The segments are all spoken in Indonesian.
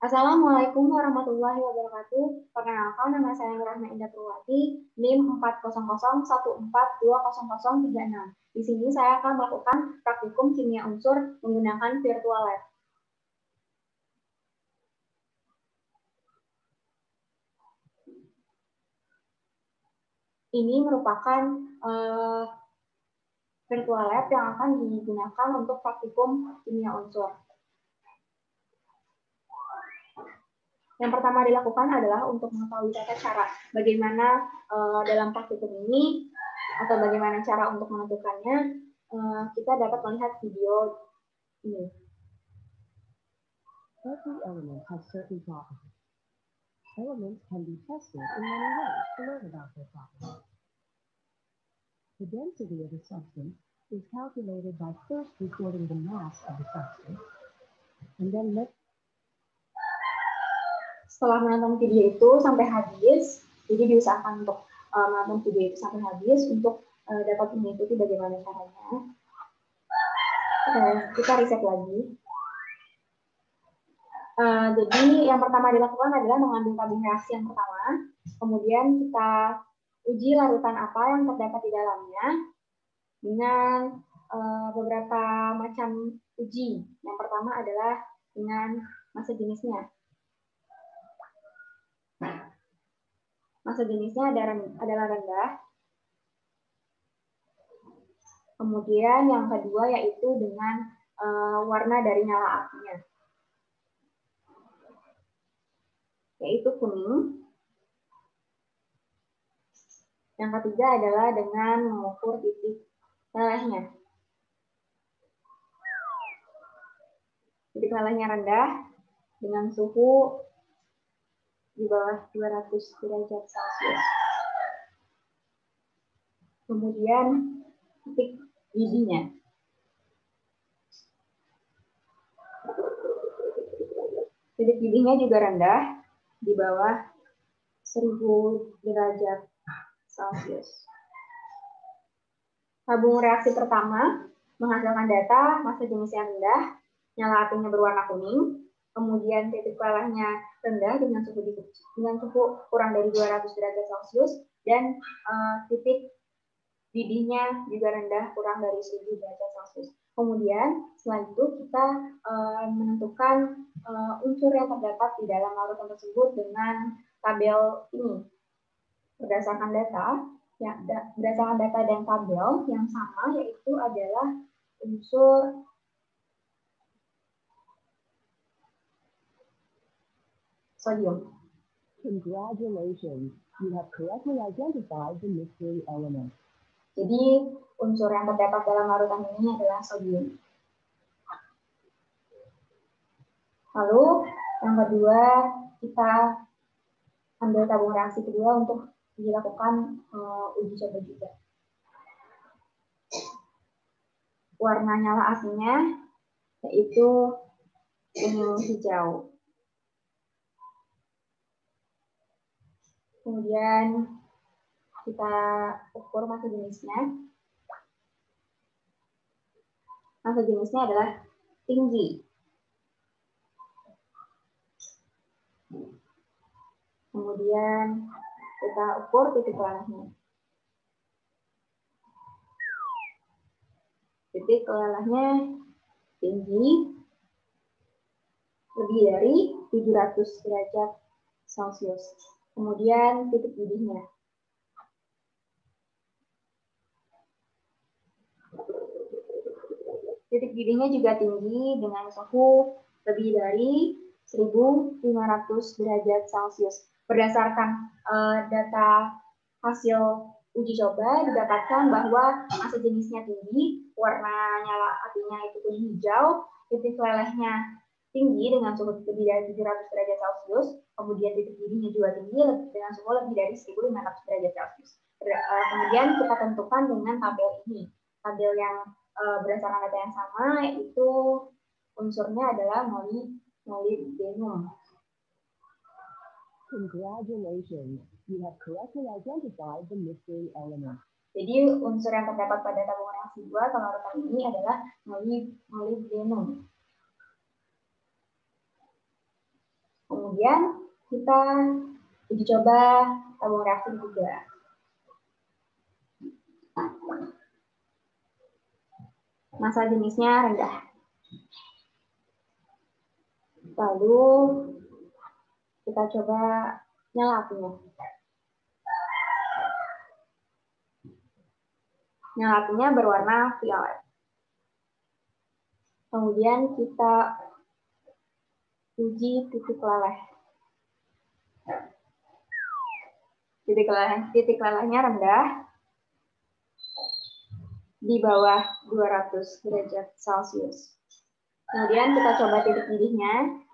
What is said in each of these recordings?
Assalamualaikum warahmatullahi wabarakatuh. Perkenalkan, nama saya Rahma Indah Purwati, NIM 40014200036. Di sini saya akan melakukan praktikum kimia unsur menggunakan virtual lab. Ini merupakan virtual lab yang akan digunakan untuk praktikum kimia unsur. Yang pertama dilakukan adalah untuk mengetahui tata cara bagaimana dalam praktikum ini atau bagaimana cara untuk menentukannya, kita dapat melihat video ini. Every element has certain properties. Elements can be tested in many ways to learn about their properties. The density of a substance is calculated by first recording the mass of the substance, and then setelah menonton video itu sampai habis, jadi diusahakan untuk menonton video itu sampai habis untuk dapat mengikuti bagaimana caranya. Kita riset lagi. Jadi yang pertama dilakukan adalah mengambil tabung reaksi yang pertama, kemudian kita uji larutan apa yang terdapat di dalamnya dengan beberapa macam uji. Yang pertama adalah dengan massa jenisnya. Massa jenisnya adalah rendah. Kemudian yang kedua yaitu dengan warna dari nyala apinya, yaitu kuning. Yang ketiga adalah dengan mengukur titik lelehnya. Titik lelehnya rendah dengan suhu di bawah 200 derajat Celcius. Kemudian titik didihnya. Titik didihnya juga rendah di bawah 1000 derajat Celcius. Tabung reaksi pertama menghasilkan data massa jenis yang rendah, nyala apinya berwarna kuning, kemudian titik lelehnya rendah dengan suhu kurang dari 200 derajat Celcius, dan titik didihnya juga rendah kurang dari 1000 derajat Celcius. Kemudian setelah itu kita menentukan unsur yang terdapat di dalam larutan tersebut dengan tabel ini. Berdasarkan data dan tabel yang sama, yaitu adalah unsur sodium. Congratulations, you have correctly identified the mystery element. Jadi unsur yang terdapat dalam larutan ini adalah sodium. Lalu yang kedua, kita ambil tabung reaksi kedua untuk dilakukan uji coba juga. Warna nyala apinya yaitu ungu hijau. Kemudian kita ukur massa jenisnya. Massa jenisnya adalah tinggi. Kemudian kita ukur titik lelehnya. Titik lelehnya tinggi lebih dari 700 derajat Celcius. Kemudian titik didihnya. Titik didihnya juga tinggi dengan suhu lebih dari 1500 derajat Celcius. Berdasarkan data hasil uji coba didapatkan bahwa massa jenisnya tinggi, warna nyala apinya itu kuning hijau, titik lelehnya tinggi dengan suhu lebih dari 700 derajat Celcius, kemudian titik didihnya juga tinggi dengan suhu lebih dari 1500 derajat Celcius. Kemudian kita tentukan dengan tabel ini. Tabel yang berdasarkan data yang sama, yaitu unsurnya adalah molybdenum. Congratulations, you have correctly identified the mystery element. Jadi unsur yang terdapat pada tabung reaksi 2 atau larutan ini adalah molybdenum. Kemudian kita uji coba tabung reaksi ketiga. Massa jenisnya rendah. Lalu kita coba nyala apinya. Nyala apinya berwarna violet. Kemudian kita uji titik leleh. Titik lelehnya rendah di bawah 200 derajat Celcius. Kemudian kita coba titik didihnya.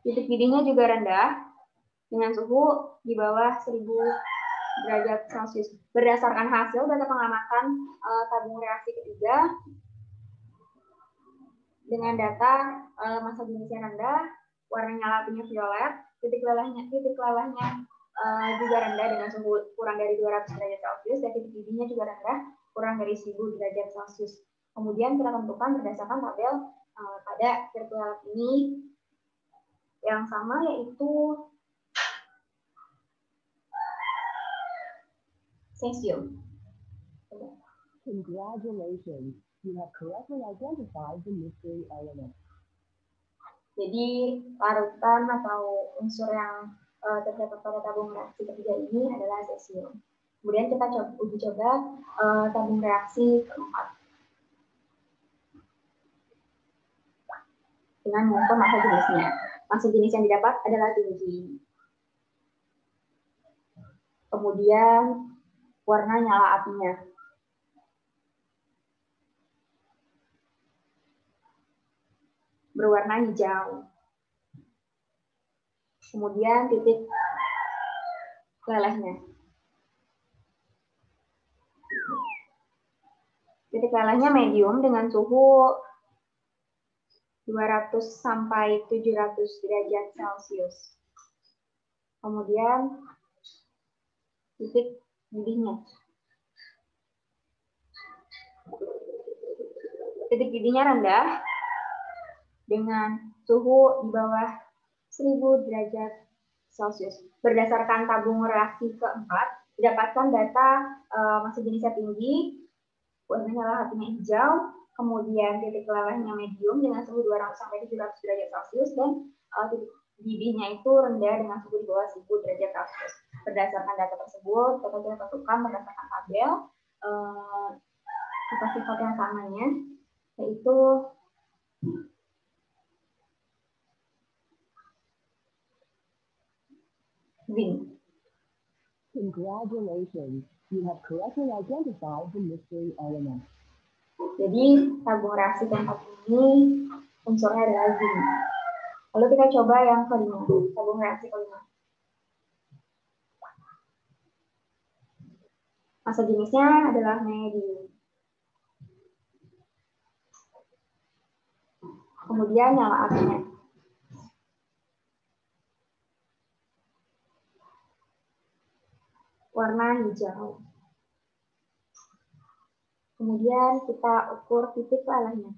Titik didihnya juga rendah dengan suhu di bawah 1000 derajat Celcius. Berdasarkan hasil data pengamatan tabung reaksi ketiga dengan data massa jenisnya rendah, warna nyala apinya violet, titik lelehnya juga rendah dengan suhu kurang dari 200 derajat Celcius, dan titik didihnya juga rendah kurang dari 1000 derajat Celcius. Kemudian kita tentukan berdasarkan tabel pada virtual ini yang sama, yaitu cesium. Congratulations, you have correctly identified the mystery element. Jadi larutan atau unsur yang terdapat pada tabung reaksi ketiga ini adalah cesium. Kemudian kita uji coba tabung reaksi keempat dengan mengukur massa jenisnya. Massa jenis yang didapat adalah tinggi. Kemudian warna nyala apinya. Berwarna hijau. Kemudian titik lelehnya. Titik lelehnya medium dengan suhu 200 sampai 700 derajat Celcius. Kemudian titik didihnya. Titik didihnya rendah dengan suhu di bawah 1000 derajat Celcius. Berdasarkan tabung reaksi keempat, didapatkan data massa jenisnya tinggi, warna nyala apinya hijau, kemudian titik lelehnya medium dengan suhu 200 sampai 700 derajat Celcius, dan titik didihnya itu rendah dengan suhu di bawah 1000 derajat Celcius. Berdasarkan data tersebut, dapat kita tentukan berdasarkan tabel sifat-sifat yang samanya, yaitu zinc. Congratulations, you have correctly identified the mystery element. Jadi tabung reaksi keempat ini unsurnya adalah zinc. Lalu kita coba yang kelima, tabung reaksi kelima. Massa jenisnya adalah medium. Kemudian nyala apinya. Warna hijau. Kemudian kita ukur titik lelehnya.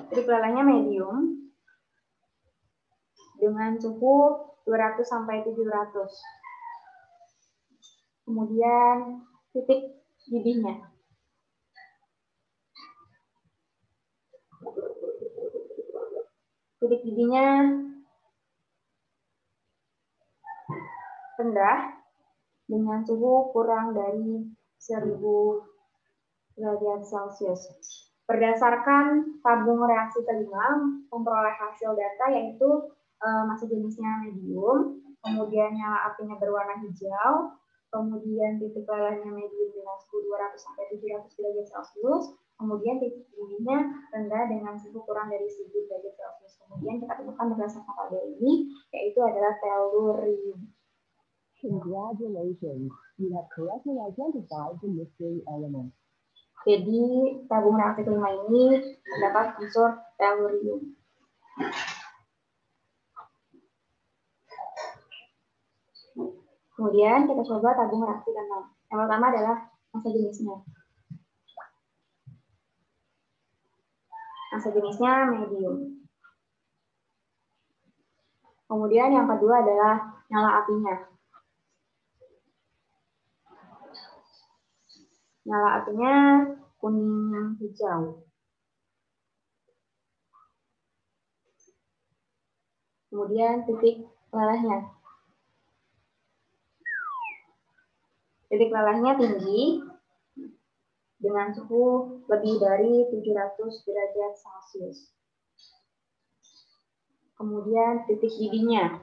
Titik lelehnya medium dengan suhu 200 sampai 700. Kemudian titik didihnya. Titik didihnya rendah dengan suhu kurang dari 1000 derajat Celcius. Berdasarkan tabung reaksi kelima, memperoleh hasil data yaitu massa jenisnya medium, kemudian nyala apinya berwarna hijau, kemudian titik lelehnya medium dengan suhu 200 sampai 700 derajat Celcius, kemudian titik didihnya rendah dengan suhu kurang dari 1000 derajat Celcius. Kemudian kita temukan berdasarkan tabel ini, yaitu adalah tellurium. Congratulations, you have correctly identified the mystery element. Jadi tabung reaksi kelima ini terdapat unsur tellurium. Kemudian kita coba tabung reaksi keenam. Yang pertama adalah massa jenisnya. Massa jenisnya medium. Kemudian yang kedua adalah nyala apinya. Nyala apinya kuning hijau. Kemudian titik lelehnya. Titik lelehnya tinggi dengan suhu lebih dari 700 derajat Celcius. Kemudian titik didihnya.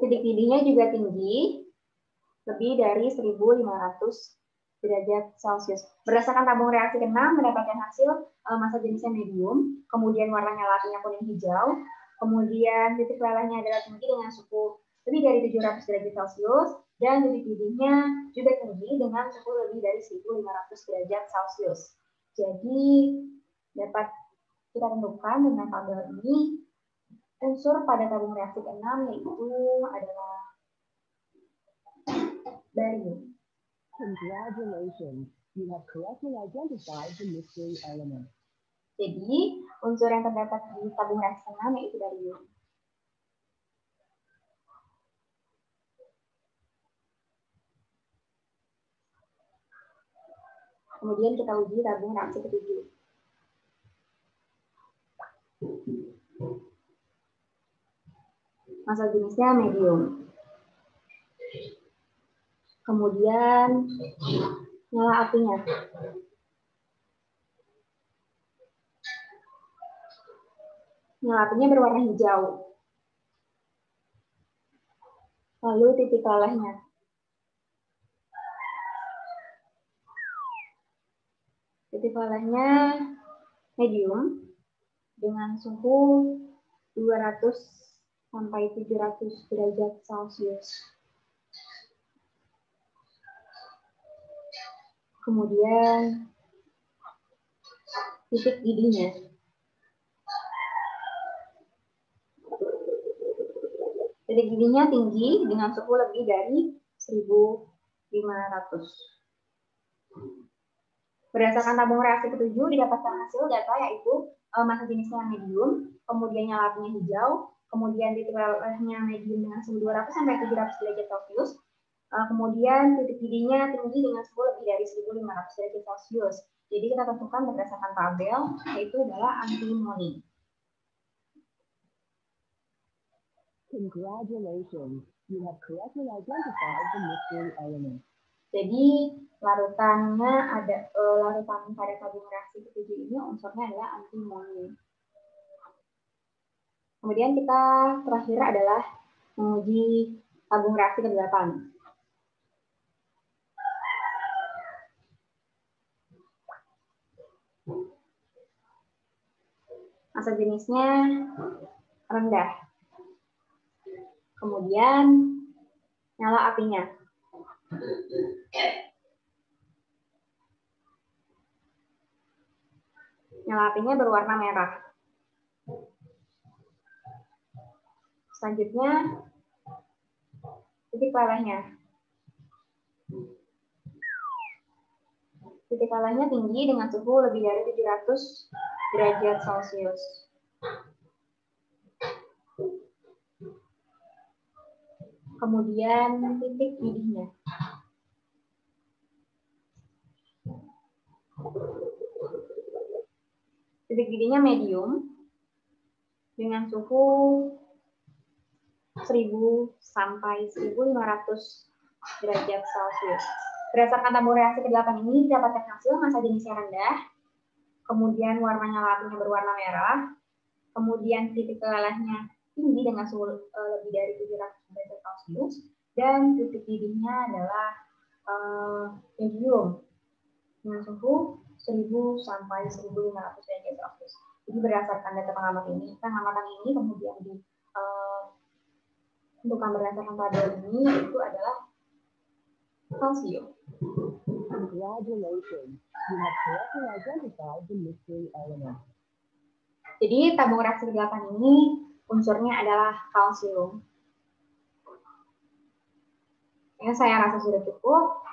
Titik didihnya juga tinggi, lebih dari 1500 derajat Celcius. Berdasarkan tabung reaksi ke-6 mendapatkan hasil massa jenisnya medium, kemudian warna nyala apinya kuning hijau, kemudian titik lelehnya adalah tinggi dengan suhu lebih dari 700 derajat Celcius, dan titik didihnya juga tinggi dengan suhu lebih dari 1500 derajat Celcius. Jadi dapat kita tentukan dengan tabel ini unsur pada tabung reaksi ke-6 yaitu adalah barium. Congratulations, you have correctly identified the mystery element. Jadi unsur yang terdapat di tabung reaksi ke-6 yaitu barium. Kemudian kita uji tabung reaksi ke-7. Massa jenisnya medium. Kemudian nyala apinya. Nyala apinya berwarna hijau. Lalu titik lelehnya. Titik lelehnya medium dengan suhu 200 sampai 700 derajat Celcius. Kemudian titik didihnya. Titik didihnya tinggi dengan suhu lebih dari 1500. Berdasarkan tabung reaksi ke-7 didapatkan hasil data yaitu massa jenisnya medium, kemudian nyala apinya hijau, kemudian titik lelehnya medium dengan suhu 200 sampai 700 derajat Celcius, kemudian titik didihnya tinggi dengan suhu lebih dari 1500 derajat Celcius. Jadi kita tentukan berdasarkan tabel yaitu adalah antimoni. Congratulations, you have correctly identified the mystery element. Jadi larutannya ada larutan pada tabung reaksi ke-7 ini unsurnya adalah antimoni. Kemudian kita terakhir adalah menguji tabung reaksi ke-8. Massa jenisnya rendah. Kemudian nyala apinya. Nyala apinya berwarna merah. Selanjutnya titik lelehnya. Titik lelehnya tinggi dengan suhu lebih dari 700 derajat Celcius. Kemudian titik didihnya. Titik didihnya medium dengan suhu 1000 sampai 1500 derajat Celcius. Berdasarkan tabung reaksi ke-8 ini didapatkan hasil massa jenisnya rendah, kemudian warna nyala apinya berwarna merah, kemudian titik lelehnya tinggi dengan suhu lebih dari 700 derajat Celcius, dan titik didihnya adalah medium dengan suhu 1000 sampai 1500 derajat Celcius. Jadi berdasarkan data pengamatan ini kemudian ditentukan berdasarkan tabel ini itu adalah kalsium. Congratulations, you have correctly identified the mystery element. Jadi tabung reaksi ke-8 ini unsurnya adalah kalsium. Ya, saya rasa sudah cukup.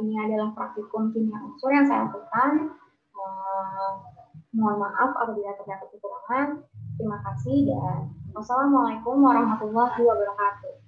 Ini adalah praktikum kimia unsur yang saya lakukan. Mohon maaf apabila terdapat kekurangan. Terima kasih dan wassalamualaikum warahmatullahi wabarakatuh.